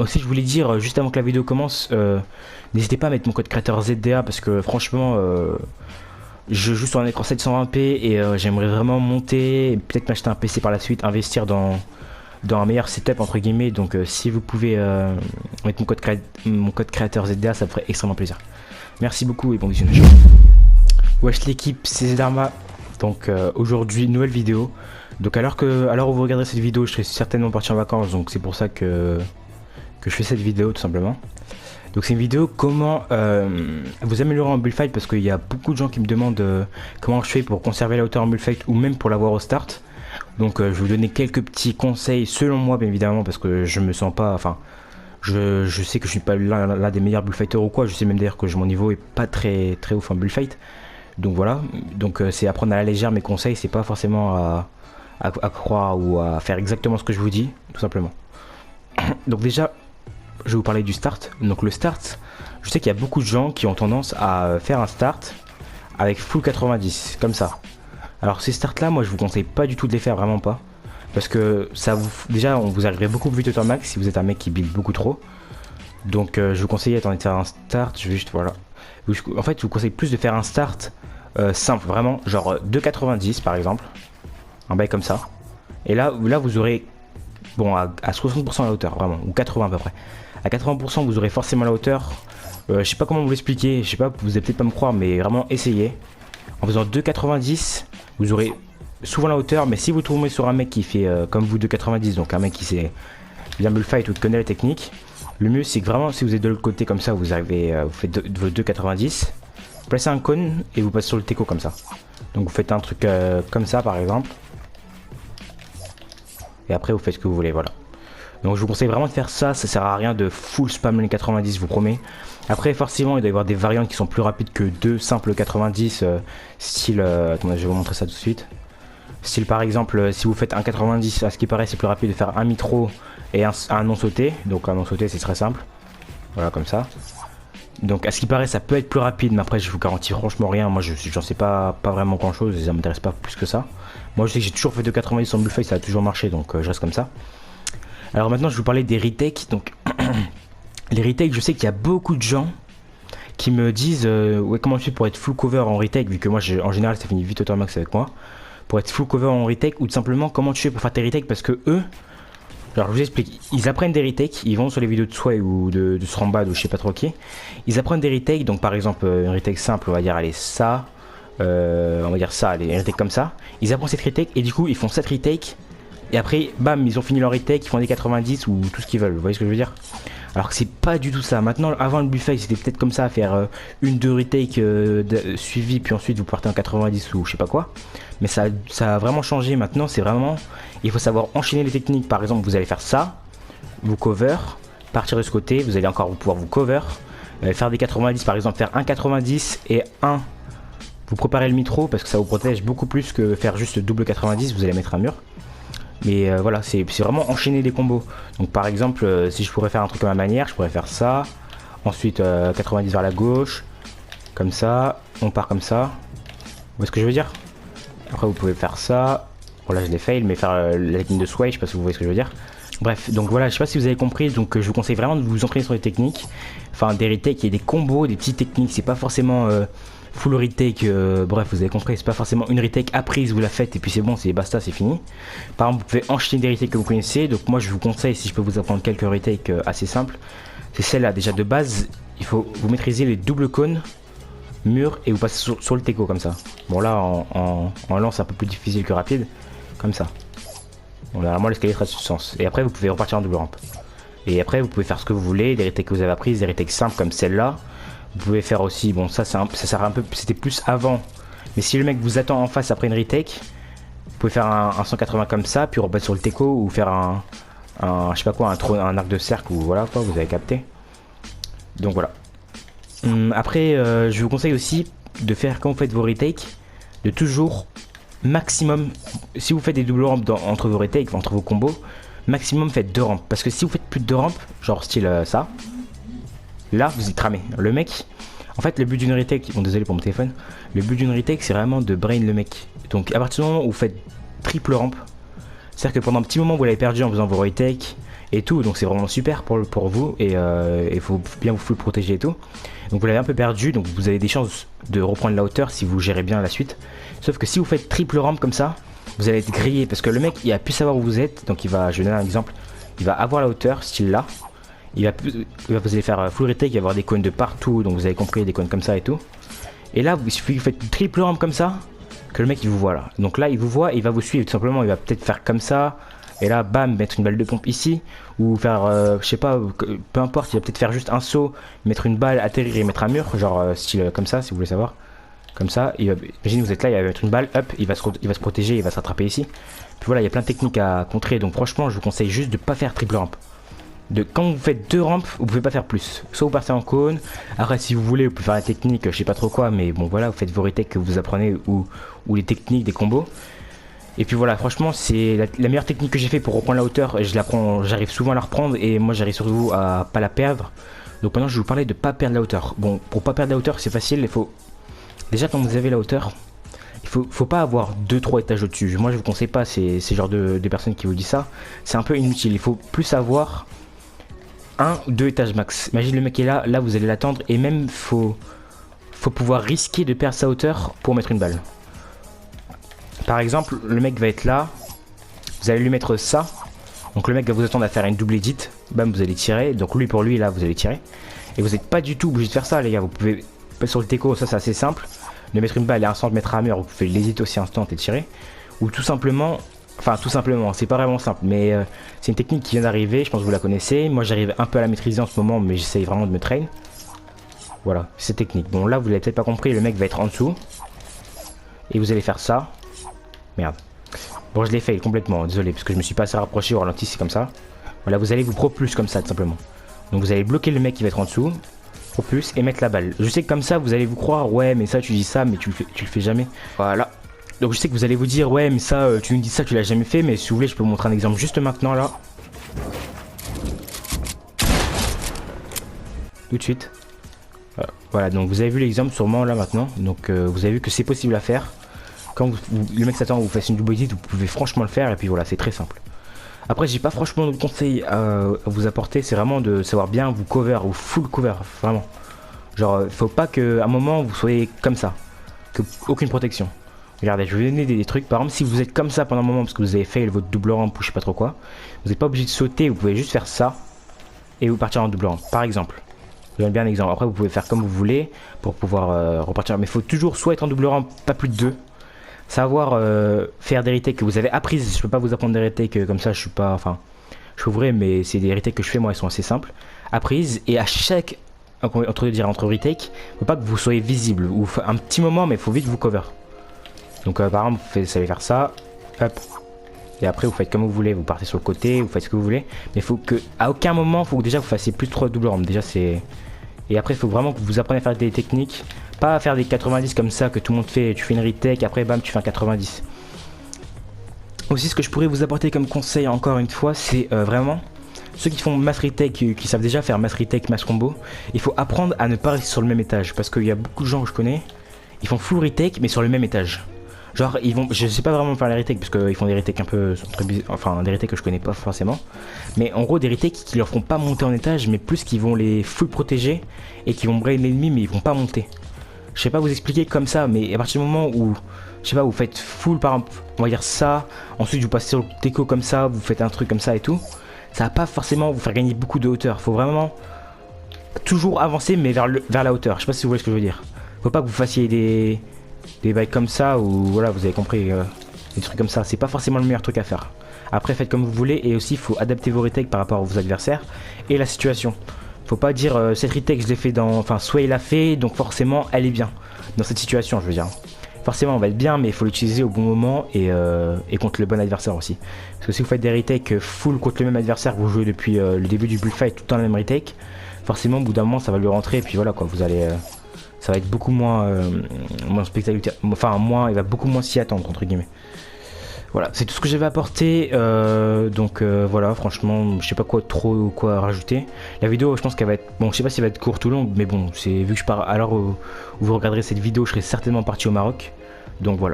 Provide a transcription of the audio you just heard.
Aussi, je voulais dire, juste avant que la vidéo commence, n'hésitez pas à mettre mon code créateur ZDA parce que franchement, je joue sur un écran 720p et j'aimerais vraiment monter, peut-être m'acheter un PC par la suite, investir dans un meilleur setup entre guillemets. Donc si vous pouvez mettre mon code créateur ZDA, ça me ferait extrêmement plaisir. Merci beaucoup et bon visionnage. Wesh l'équipe, c'est Zdarma. Donc aujourd'hui, nouvelle vidéo. Donc à l'heure où vous regarderez cette vidéo, je serai certainement parti en vacances. Donc c'est pour ça que je fais cette vidéo tout simplement. Donc c'est une vidéo comment vous améliorer en bullfight, parce qu'il y a beaucoup de gens qui me demandent comment je fais pour conserver la hauteur en bullfight ou même pour l'avoir au start. Donc je vais vous donner quelques petits conseils selon moi bien évidemment, parce que je me sens pas, enfin je sais que je suis pas l'un des meilleurs bullfighters ou quoi. Je sais même d'ailleurs que mon niveau est pas très ouf en bullfight. Donc voilà, donc c'est à prendre à la légère mes conseils, c'est pas forcément à croire ou à faire exactement ce que je vous dis, tout simplement. Donc déjà, je vais vous parler du start. Donc le start, je sais qu'il y a beaucoup de gens qui ont tendance à faire un start avec full 90, comme ça. Alors ces starts là, moi je vous conseille pas du tout de les faire, vraiment pas. Parce que ça vous, déjà on vous arriverait beaucoup plus vite au temps max si vous êtes un mec qui build beaucoup trop. Donc je vous conseille attendez de faire un start, je vais juste voilà. En fait je vous conseille plus de faire un start simple, vraiment, genre 2,90 par exemple. Un bail comme ça. Et là vous aurez, bon à 60% la hauteur, vraiment, ou 80 à peu près. À 80% vous aurez forcément la hauteur. Je sais pas comment vous l'expliquer, je sais pas, vous allez peut-être pas me croire, mais vraiment essayez. En faisant 2,90, vous aurez souvent la hauteur, mais si vous tombez sur un mec qui fait comme vous 2,90, donc un mec qui sait bien bullfight ou qui connaît la technique, le mieux c'est que vraiment si vous êtes de l'autre côté comme ça, vous arrivez, vous faites vos 2,90, vous placez un cône et vous passez sur le teco comme ça. Donc vous faites un truc comme ça par exemple, et après vous faites ce que vous voulez, voilà. Donc je vous conseille vraiment de faire ça, ça sert à rien de full spam les 90, je vous promets. Après forcément il doit y avoir des variantes qui sont plus rapides que 2 simples 90, style, attendez je vais vous montrer ça tout de suite. Style par exemple si vous faites un 90, à ce qui paraît c'est plus rapide de faire un mitro et un non sauté. Donc un non sauté c'est très simple, voilà comme ça. Donc à ce qui paraît ça peut être plus rapide, mais après je vous garantis franchement rien, moi j'en sais pas vraiment grand chose, et ça m'intéresse pas plus que ça. Moi je sais que j'ai toujours fait 2,90 en bullfight, ça a toujours marché, donc je reste comme ça. Alors maintenant je vais vous parler des retakes. Donc les retakes, je sais qu'il y a beaucoup de gens qui me disent ouais comment je fais pour être full cover en retake, vu que moi en général ça finit vite au max avec moi. Pour être full cover en retake, ou tout simplement comment tu fais pour faire tes retakes, parce que eux, alors je vous explique, ils apprennent des retakes, ils vont sur les vidéos de Sway ou de Srambad ou je sais pas trop qui. Ils apprennent des retakes, donc par exemple une retake simple, on va dire allez ça, on va dire ça, allez, une retake comme ça. Ils apprennent cette retake et du coup ils font cette retake. Et après, bam, ils ont fini leur retake, ils font des 90 ou tout ce qu'ils veulent, vous voyez ce que je veux dire? Alors que c'est pas du tout ça. Maintenant, avant le bullfight, c'était peut-être comme ça, à faire une-deux retakes suivies, puis ensuite vous partez en 90 ou je sais pas quoi. Mais ça a vraiment changé maintenant, c'est vraiment, il faut savoir enchaîner les techniques. Par exemple, vous allez faire ça, vous cover, partir de ce côté, vous allez encore pouvoir vous cover, faire des 90 par exemple, faire un 90 et un, vous préparez le mitro parce que ça vous protège beaucoup plus que faire juste double 90, vous allez mettre un mur. Mais voilà, c'est vraiment enchaîner des combos. Donc par exemple, si je pourrais faire un truc à ma manière, je pourrais faire ça. Ensuite 90 vers la gauche. Comme ça, on part comme ça. Vous voyez ce que je veux dire? Après vous pouvez faire ça. Bon là je l'ai fail, mais faire la ligne de sway, je sais pas si vous voyez ce que je veux dire. Bref, donc voilà, je sais pas si vous avez compris. Donc je vous conseille vraiment de vous entraîner sur les techniques. Enfin des retakes, il y a des combos, des petites techniques. C'est pas forcément... full retake, bref vous avez compris, c'est pas forcément une retake apprise, vous la faites et puis c'est bon, c'est basta, c'est fini. Par exemple vous pouvez enchaîner des retakes que vous connaissez, donc moi je vous conseille, si je peux vous apprendre quelques retakes assez simples, c'est celle-là. Déjà de base, il faut vous maîtriser les doubles cônes, mur, et vous passez sur le teco comme ça. Bon là en lance c'est un peu plus difficile que rapide, comme ça. Bon normalement l'escalier sera de sens, et après vous pouvez repartir en double rampe. Et après vous pouvez faire ce que vous voulez, des retakes que vous avez apprises, des retakes simples comme celle-là. Vous pouvez faire aussi, bon ça sert un peu, c'était plus avant. Mais si le mec vous attend en face après une retake, vous pouvez faire un 180 comme ça, puis rebattre sur le teco ou faire un je sais pas quoi, un arc de cercle ou voilà quoi, vous avez capté. Donc voilà. Après, je vous conseille aussi de faire quand vous faites vos retakes, de toujours maximum, si vous faites des doubles rampes entre vos retakes, entre vos combos, maximum faites 2 rampes. Parce que si vous faites plus de 2 rampes, genre style ça, là vous y cramez. Le mec, en fait le but d'une retake, bon désolé pour mon téléphone, le but d'une retake c'est vraiment de brain le mec. Donc à partir du moment où vous faites triple rampe, c'est à dire que pendant un petit moment vous l'avez perdu en faisant vos retakes, et tout, donc c'est vraiment super pour vous, et il faut bien vous protéger et tout. Donc vous l'avez un peu perdu, donc vous avez des chances de reprendre la hauteur si vous gérez bien la suite. Sauf que si vous faites triple rampe comme ça, vous allez être grillé, parce que le mec il a pu savoir où vous êtes, donc il va, je vais donner un exemple, il va avoir la hauteur, style là, vous allez faire full retake, il va y avoir des cônes de partout, donc vous avez compris, des cônes comme ça et tout. Et là, il suffit que vous faites une triple rampe comme ça, que le mec il vous voit là. Donc là il vous voit, il va vous suivre tout simplement, il va peut-être faire comme ça. Et là, bam, mettre une balle de pompe ici. Ou faire, je sais pas, peu importe, il va peut-être faire juste un saut, mettre une balle, atterrir et mettre un mur. Genre style comme ça, si vous voulez savoir. Comme ça, imaginez vous êtes là, il va mettre une balle, hop, il va se protéger, il va se rattraper ici. Puis voilà, il y a plein de techniques à contrer. Donc franchement, je vous conseille juste de pas faire triple rampe. Quand vous faites 2 rampes, vous pouvez pas faire plus. Soit vous partez en cône. Après, si vous voulez, vous pouvez faire la technique, je sais pas trop quoi. Mais bon, voilà, vous faites vos retakes que vous apprenez ou les techniques, des combos. Et puis voilà, franchement, c'est la meilleure technique que j'ai fait pour reprendre la hauteur. J'arrive souvent à la reprendre et moi j'arrive surtout à pas la perdre. Donc maintenant, je vais vous parler de pas perdre la hauteur. Bon, pour pas perdre la hauteur, c'est facile. Il faut déjà quand vous avez la hauteur, il faut pas avoir 2-3 étages au-dessus. Moi, je vous conseille pas ces genres de personnes qui vous disent ça. C'est un peu inutile. Il faut plus avoir 1 ou 2 étages max. Imagine le mec est là, vous allez l'attendre et même faut pouvoir risquer de perdre sa hauteur pour mettre une balle. Par exemple, le mec va être là, vous allez lui mettre ça, donc le mec va vous attendre à faire une double edit, bam, vous allez tirer, donc lui pour lui là vous allez tirer, et vous n'êtes pas du tout obligé de faire ça les gars, vous pouvez, sur le teco ça c'est assez simple, de mettre une balle et instant mettre à mur, vous pouvez l'hésiter aussi instant et tirer, ou tout simplement, c'est pas vraiment simple, mais c'est une technique qui vient d'arriver, je pense que vous la connaissez, moi j'arrive un peu à la maîtriser en ce moment, mais j'essaye vraiment de me train, voilà, c'est technique. Bon là vous l'avez peut-être pas compris, le mec va être en dessous, et vous allez faire ça. Merde. Bon, je l'ai fail complètement, désolé, parce que je me suis pas assez rapproché au ralenti, c'est comme ça. Voilà, vous allez vous propulser comme ça, tout simplement. Donc vous allez bloquer le mec qui va être en dessous, propulse et mettre la balle. Je sais que comme ça, vous allez vous croire, ouais, mais ça, tu dis ça, mais tu le fais jamais. Voilà. Donc je sais que vous allez vous dire, ouais, mais ça, tu me dis ça, tu l'as jamais fait, mais si vous voulez, je peux vous montrer un exemple juste maintenant, là. Tout de suite. Voilà, donc vous avez vu l'exemple sûrement, là, maintenant. Donc vous avez vu que c'est possible à faire. Quand le mec s'attend à vous fasse une double edit, vous pouvez franchement le faire et puis voilà, c'est très simple. Après, j'ai pas franchement de conseils à vous apporter, c'est vraiment de savoir bien vous cover ou full cover, vraiment. Genre, faut pas qu'à un moment vous soyez comme ça, que aucune protection. Regardez, je vais vous donner des trucs. Par exemple, si vous êtes comme ça pendant un moment parce que vous avez fail votre double rampe ou je sais pas trop quoi, vous n'êtes pas obligé de sauter, vous pouvez juste faire ça et vous partir en double rampe. Par exemple, je donne bien un exemple. Après, vous pouvez faire comme vous voulez pour pouvoir repartir, mais il faut toujours soit être en double rampe, pas plus de 2. Savoir faire des retakes que vous avez apprises. Je peux pas vous apprendre des retakes comme ça, je suis pas, enfin, je suis vrai, mais c'est des retakes que je fais moi, ils sont assez simples, apprises, et à chaque entre retake, faut pas que vous soyez visible ou un petit moment, mais il faut vite vous cover. Donc par exemple, vous savez faire ça, hop, et après vous faites comme vous voulez, vous partez sur le côté, vous faites ce que vous voulez, mais il faut que à aucun moment, faut que déjà vous fassiez plus de 3 double rampes. Déjà c'est, et après il faut vraiment que vous appreniez à faire des techniques. Pas faire des 90 comme ça que tout le monde fait, tu fais une retake, après bam tu fais un 90. Aussi ce que je pourrais vous apporter comme conseil encore une fois, c'est vraiment ceux qui font mass retake, qui savent déjà faire mass retake, mass combo, il faut apprendre à ne pas rester sur le même étage. Parce qu'il y a beaucoup de gens que je connais, ils font full retake mais sur le même étage. Genre ils vont, je sais pas vraiment faire les retakes parce qu'ils font des retakes un peu, enfin des retakes que je connais pas forcément. Mais en gros des retakes qui leur font pas monter en étage mais plus qui vont les full protéger et qui vont brain l'ennemi mais ils vont pas monter. Je sais pas vous expliquer comme ça, mais à partir du moment où, je sais pas, vous faites full par exemple, on va dire ça, ensuite vous passez sur le teco comme ça, vous faites un truc comme ça et tout, ça va pas forcément vous faire gagner beaucoup de hauteur. Faut vraiment toujours avancer mais vers la hauteur. Je sais pas si vous voyez ce que je veux dire. Faut pas que vous fassiez des bails comme ça ou voilà, vous avez compris, des trucs comme ça. C'est pas forcément le meilleur truc à faire. Après faites comme vous voulez et aussi il faut adapter vos retakes par rapport à vos adversaires et la situation. Faut pas dire cette retake je l'ai fait dans, enfin soit il l'a fait donc forcément elle est bien dans cette situation, je veux dire. Forcément on va être bien mais il faut l'utiliser au bon moment et contre le bon adversaire aussi. Parce que si vous faites des retakes full contre le même adversaire que vous jouez depuis le début du bullfight tout le temps le même retake, forcément au bout d'un moment ça va lui rentrer et puis voilà quoi, vous allez ça va être beaucoup moins spectaculaire, enfin moins, il va beaucoup moins s'y attendre entre guillemets. Voilà, c'est tout ce que j'avais apporté, donc voilà, franchement, je sais pas quoi rajouter. La vidéo, je pense qu'elle va être, bon, je sais pas si elle va être courte ou longue, mais bon, c'est vu que je pars à l'heure où vous regarderez cette vidéo, je serai certainement parti au Maroc, donc voilà.